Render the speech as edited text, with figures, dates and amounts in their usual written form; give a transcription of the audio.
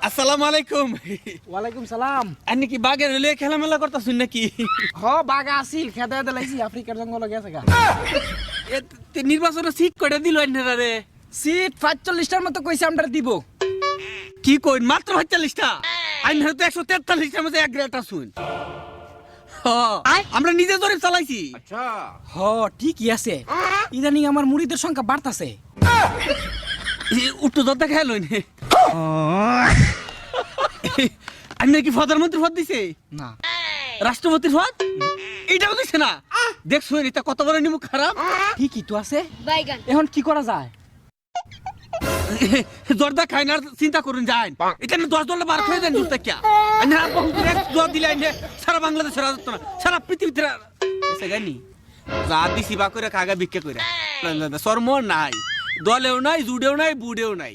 আসসালামু আলাইকুম। ওয়ালাইকুম সালাম। আপনি কি বাগের হলে খেলামেলা করতেছেন নাকি? বাগা আসিল খেতে দিলাইছি আফ্রিকার জঙ্গল গেছে গা। নির্বাচনে সিট কয়টা দিল আপনারা রে? সিট 45টার মতো কইছে আমরা দিব। কি কইন মাত্র 45টা? আপনারা তো 143টার মধ্যে এক গ্রেড আছুন। আমরা নিজে জরিপ চালাইছি। ঠিকই আছে। ইদানিং আমার মুড়িদের সংখ্যা বাড়তাছে। উঠতো দরদা খেয়ে লইন। আপনার কি প্রধানমন্ত্রী পদ দিছে? না রাষ্ট্রপতির পদ এইটাও দিছে না? দেখছুন এটা কত বড় নিমুখ খারাপ। ঠিকই তো আছে। এখন কি করা যায়? জর্দা খাই না চিন্তা করুন যান। এখানে 10 ডলার বার করে দেন জুতা কি? আমি আর বহুত এক জোর দিলাই না সারা বাংলাদেশের রাজত্ব না সারা পৃথিবীতে এসে গানি যা দিছি বা করে কাগা ভিক্ষা করে শর্ম নাই দলেও নাই জুড়েও নাই বুড়েও নাই।